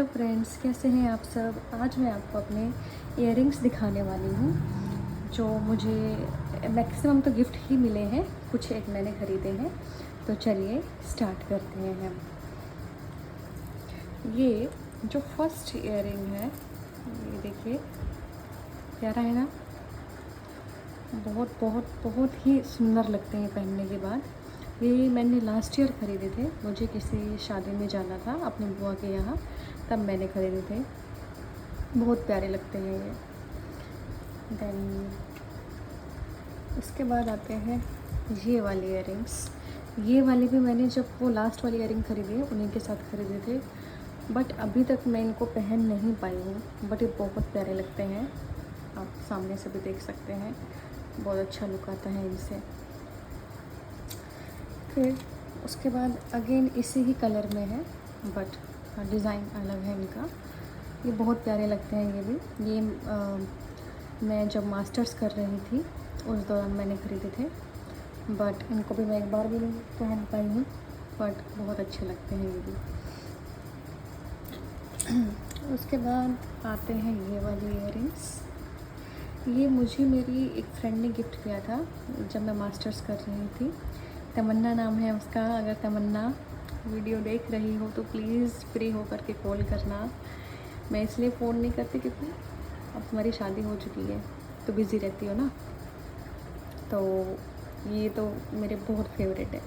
तो फ्रेंड्स, कैसे हैं आप सब। आज मैं आपको अपने इयररिंग्स दिखाने वाली हूँ जो मुझे मैक्सिमम तो गिफ्ट ही मिले हैं, कुछ एक मैंने ख़रीदे हैं। तो चलिए स्टार्ट करते हैं हम। ये जो फर्स्ट इयररिंग है, ये देखिए, प्यारा है ना। बहुत बहुत बहुत ही सुंदर लगते हैं पहनने के बाद। ये मैंने लास्ट ईयर ख़रीदे थे, मुझे किसी शादी में जाना था अपनी बुआ के यहाँ, तब मैंने ख़रीदे थे। बहुत प्यारे लगते हैं ये। देन उसके बाद आते हैं ये वाले इयररिंग्स। ये वाले भी मैंने जब वो लास्ट वाली इयररिंग ख़रीदी उन्हीं के साथ ख़रीदे थे, बट अभी तक मैं इनको पहन नहीं पाई हूँ। बट ये बहुत प्यारे लगते हैं, आप सामने से भी देख सकते हैं। बहुत अच्छा लुक आता है इनसे। फिर उसके बाद अगेन इसी ही कलर में है, बट डिज़ाइन अलग है इनका। ये बहुत प्यारे लगते हैं ये भी। ये मैं जब मास्टर्स कर रही थी उस दौरान मैंने ख़रीदे थे, बट इनको भी मैं एक बार भी नहीं पहन पाई हूँ, बट बहुत अच्छे लगते हैं ये भी। उसके बाद आते हैं ये वाली इयररिंग्स। ये मुझे मेरी एक फ्रेंड ने गिफ्ट किया था जब मैं मास्टर्स कर रही थी। तमन्ना नाम है उसका। अगर तमन्ना वीडियो देख रही हो तो प्लीज़ फ्री हो करके कॉल करना। मैं इसलिए फ़ोन नहीं करती क्योंकि अब तुम्हारी शादी हो चुकी है तो बिज़ी रहती हो ना। तो ये तो मेरे बहुत फेवरेट है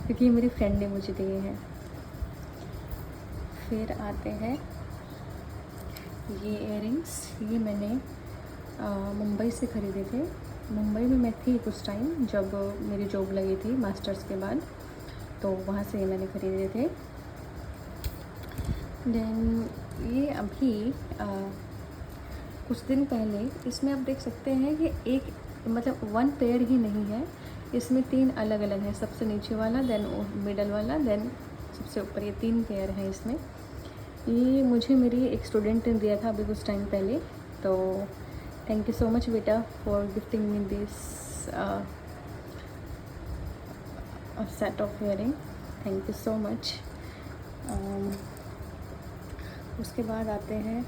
क्योंकि ये मेरी फ्रेंड ने मुझे दिए हैं। फिर आते हैं ये इयररिंग्स। ये मैंने मुंबई से ख़रीदे थे। मुंबई में मैं थी कुछ टाइम जब मेरी जॉब लगी थी मास्टर्स के बाद, तो वहाँ से मैंने ख़रीदे थे। देन ये अभी कुछ दिन पहले, इसमें आप देख सकते हैं कि एक मतलब वन पेयर ही नहीं है, इसमें 3 अलग अलग हैं। सबसे नीचे वाला, देन मिडल वाला, देन सबसे ऊपर, ये 3 पेयर हैं इसमें। ये मुझे मेरी एक स्टूडेंट ने दिया था अभी कुछ टाइम पहले। तो थैंक यू सो मच बेटा for gifting me this set of earring. Thank you so much. उसके बाद आते हैं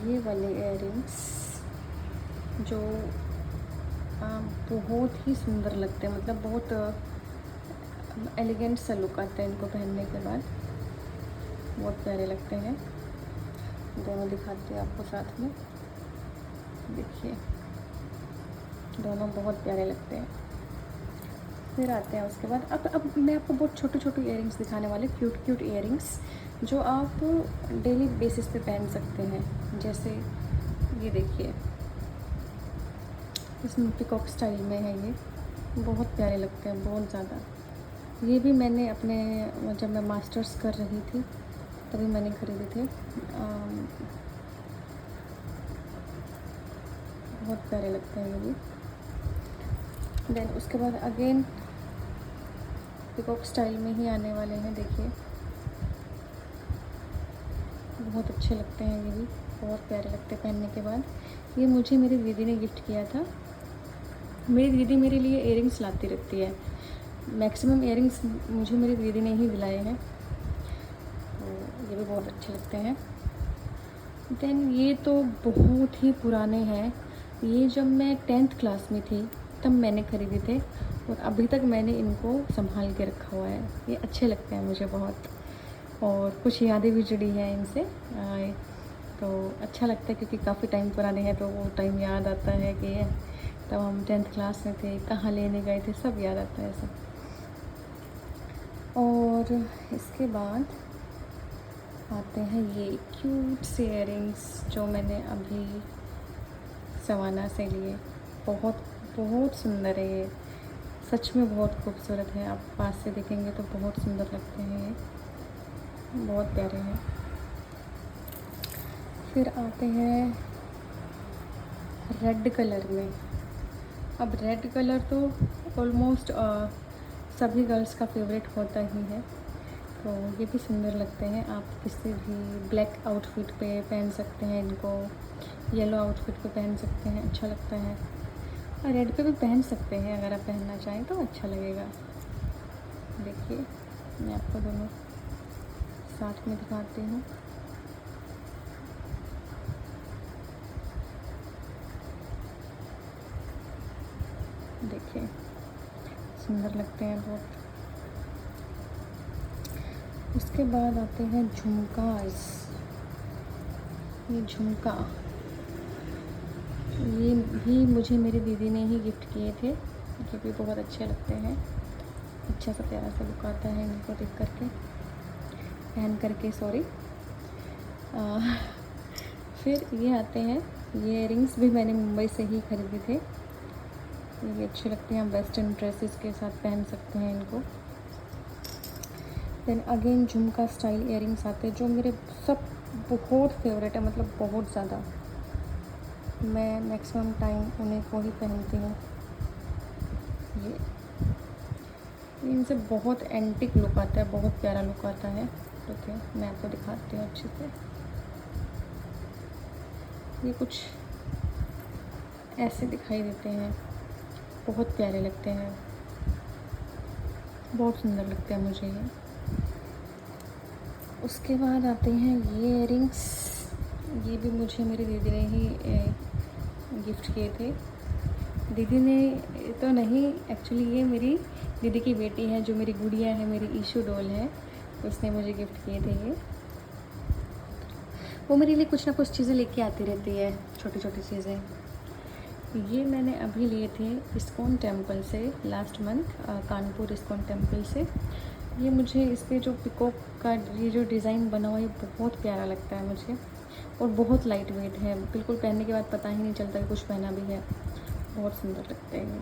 ये वाले इयररिंग्स जो बहुत ही सुंदर लगते हैं। मतलब बहुत एलिगेंट सा लुक आता है इनको पहनने के बाद। बहुत प्यारे लगते हैं। दोनों दिखाती हैं आपको साथ में, देखिए, दोनों बहुत प्यारे लगते हैं। फिर आते हैं उसके बाद, अब मैं आपको बहुत छोटे छोटे इयररिंग्स दिखाने वाले, क्यूट क्यूट इयररिंग्स जो आप डेली बेसिस पे पहन सकते हैं। जैसे ये देखिए, इसमें पिकॉक स्टाइल में है। ये बहुत प्यारे लगते हैं, बहुत ज़्यादा। ये भी मैंने अपने जब मैं मास्टर्स कर रही थी तभी मैंने ख़रीदे थे। बहुत प्यारे लगते हैं ये भी। देन उसके बाद अगेन पिकॉक स्टाइल में ही आने वाले हैं, देखिए, बहुत अच्छे लगते हैं ये भी, बहुत प्यारे लगते हैं पहनने के बाद। ये मुझे मेरी दीदी ने गिफ्ट किया था। मेरी दीदी मेरे लिए इयररिंग्स लाती रहती है। मैक्सिमम इयररिंग्स मुझे मेरी दीदी ने ही दिलाए हैं, तो ये भी बहुत अच्छे लगते हैं। देन ये तो बहुत ही पुराने हैं। ये जब मैं 10th क्लास में थी तब मैंने ख़रीदे थे, और अभी तक मैंने इनको संभाल के रखा हुआ है। ये अच्छे लगते हैं मुझे बहुत, और कुछ यादें भी जुड़ी हैं इनसे। तो अच्छा लगता है क्योंकि काफ़ी टाइम पुराने हैं, तो वो टाइम याद आता है कि तब हम 10th क्लास में थे, कहाँ लेने गए थे, सब याद आता है सब। और इसके बाद आते हैं ये क्यूट से इयररिंग्स जो मैंने अभी सवाना से लिए। बहुत बहुत सुंदर है ये, सच में बहुत खूबसूरत है। आप पास से देखेंगे तो बहुत सुंदर लगते हैं ये, बहुत प्यारे हैं। फिर आते हैं रेड कलर में। अब रेड कलर तो ऑलमोस्ट सभी गर्ल्स का फेवरेट होता ही है, तो ये भी सुंदर लगते हैं। आप किसी भी ब्लैक आउटफिट पे पहन सकते हैं इनको, येलो आउटफिट पे पहन सकते हैं, अच्छा लगता है। और रेड पे भी पहन सकते हैं, अगर आप पहनना चाहें तो अच्छा लगेगा। देखिए, मैं आपको दोनों साथ में दिखाती हूँ। देखिए सुंदर लगते हैं बहुत। उसके बाद आते हैं झुमकास। ये झुमका, ये भी मुझे मेरी दीदी ने ही गिफ्ट किए थे। ये भी बहुत अच्छे लगते हैं। अच्छा सा प्यारा सा लुक आता है इनको देख करके, पहन करके, सॉरी। फिर ये आते हैं, ये इयरिंग्स भी मैंने मुंबई से ही खरीदे थे। ये भी अच्छे लगते हैं, हम वेस्टर्न ड्रेसेस के साथ पहन सकते हैं इनको। देन अगेन झुमका स्टाइल इयरिंग्स आते हैं जो मेरे सब बहुत फेवरेट है, मतलब बहुत ज़्यादा। मैं मैक्सिमम टाइम उन्हीं को ही पहनती हूँ। ये इनसे बहुत एंटिक लुक आता है, बहुत प्यारा लुक आता है। ओके, मैं आपको दिखाती हूँ अच्छे से। ये कुछ ऐसे दिखाई देते हैं, बहुत प्यारे लगते हैं, बहुत सुंदर लगते हैं मुझे ये। उसके बाद आते हैं ये इयरिंग्स। ये भी मुझे मेरी दीदी ने ही गिफ्ट किए थे। दीदी ने तो नहीं, एक्चुअली ये मेरी दीदी की बेटी है, जो मेरी गुड़िया है, मेरी ईशू डॉल है, उसने मुझे गिफ्ट किए थे ये। वो मेरे लिए कुछ ना कुछ चीज़ें लेके आती रहती है, छोटी छोटी चीज़ें। ये मैंने अभी लिए थे इस्कॉन टेम्पल से, last month, Kanpur ISKCON temple से। ये मुझे इस पर जो पिकॉक का ये जो डिज़ाइन बना हुआ है बहुत प्यारा लगता है मुझे, और बहुत लाइट वेट है, बिल्कुल पहनने के बाद पता ही नहीं चलता कि कुछ पहना भी है। बहुत सुंदर लगते हैं ये।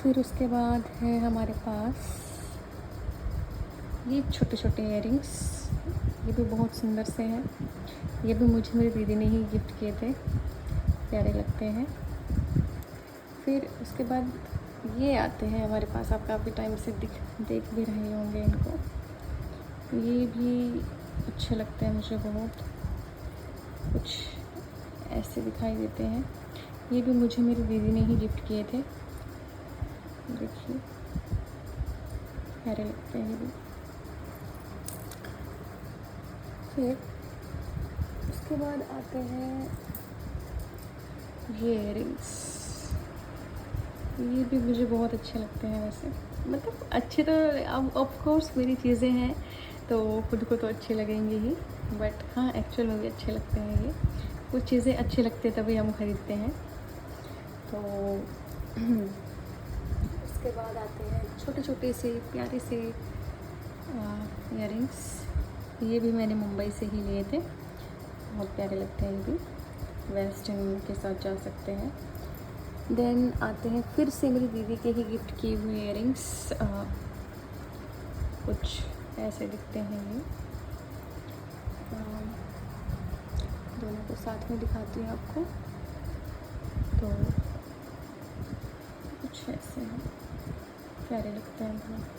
फिर उसके बाद है हमारे पास ये छोटे छोटे इयरिंग्स। ये भी बहुत सुंदर से हैं। ये भी मुझे मेरी दीदी ने ही गिफ्ट किए थे, प्यारे लगते हैं। फिर उसके बाद ये आते हैं हमारे पास, आप काफ़ी टाइम से देख भी रहे होंगे इनको। ये भी अच्छे लगते हैं मुझे बहुत, कुछ ऐसे दिखाई देते हैं। ये भी मुझे मेरी दीदी ने ही गिफ्ट किए थे। देखिए प्यारे लगते हैं ये भी। फिर उसके बाद आते हैं ये इयरिंग्स। ये भी मुझे बहुत अच्छे लगते हैं वैसे, मतलब अच्छे तो अब ऑफ कोर्स मेरी चीज़ें हैं तो खुद को तो अच्छे लगेंगे ही, बट हाँ एक्चुअल में भी अच्छे लगते हैं ये। कुछ चीज़ें अच्छी लगती है तभी हम खरीदते हैं। तो उसके बाद आते हैं छोटे छोटे से प्यारे से इयरिंग्स। ये भी मैंने मुंबई से ही लिए थे, बहुत प्यारे लगते हैं ये भी, वेस्टर्न के साथ जा सकते हैं। देन आते हैं फिर से मेरी दीदी के ही गिफ्ट किए हुए इयरिंग्स। कुछ ऐसे दिखते हैं ये, दोनों को साथ में दिखाती हूँ आपको। तो कुछ ऐसे हैं, प्यारे लगते हैं बहुत।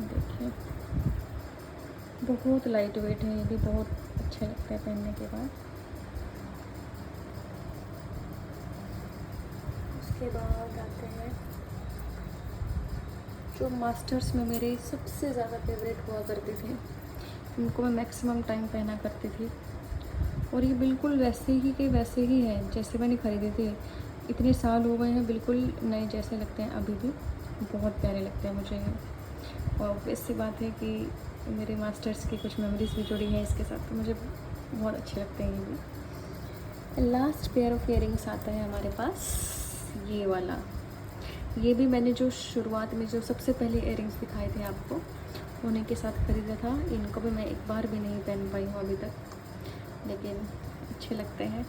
देखिए बहुत लाइट वेट है, ये भी बहुत अच्छे लगते हैं पहनने के बाद। उसके बाद आते हैं जो मास्टर्स में मेरे सबसे ज़्यादा फेवरेट हुआ करते थे, इनको मैं मैक्सिमम टाइम पहना करती थी। और ये बिल्कुल वैसे ही के वैसे ही हैं जैसे मैंने ख़रीदे थे। इतने साल हो गए हैं, बिल्कुल नए जैसे लगते हैं अभी भी, बहुत प्यारे लगते हैं मुझे ये। और ऑब्वियस सी बात है कि मेरे मास्टर्स की कुछ मेमोरीज भी जुड़ी हैं इसके साथ, तो मुझे बहुत अच्छे लगते हैं ये भी। लास्ट पेयर ऑफ इयरिंग्स आता है हमारे पास, ये वाला। ये भी मैंने जो शुरुआत में जो सबसे पहले इयरिंग्स दिखाए थे आपको, उन्हीं के साथ ख़रीदा था। इनको भी मैं एक बार भी नहीं पहन पाई हूँ अभी तक, लेकिन अच्छे लगते हैं।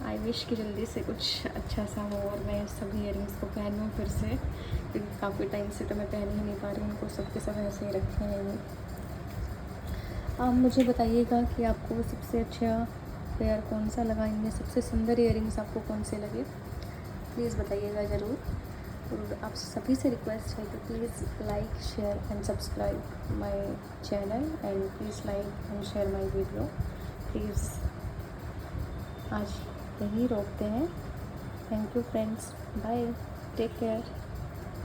आई विश कि जल्दी से कुछ अच्छा सा हो और मैं सभी इयरिंग्स को पहनूँ फिर से, क्योंकि काफ़ी टाइम से तो मैं पहन ही नहीं पा रही हूँ उनको, सबके सब ऐसे ही रखे हैं ये। आप मुझे बताइएगा कि आपको सबसे अच्छा पेयर कौन सा लगा, इनमें सबसे सुंदर इयरिंग्स आपको कौन से लगे, प्लीज़ बताइएगा ज़रूर। और आप सभी से रिक्वेस्ट है कि please like, share and subscribe my channel, and please like and share my video please. आज यही रोकते हैं। Thank you friends, bye, take care.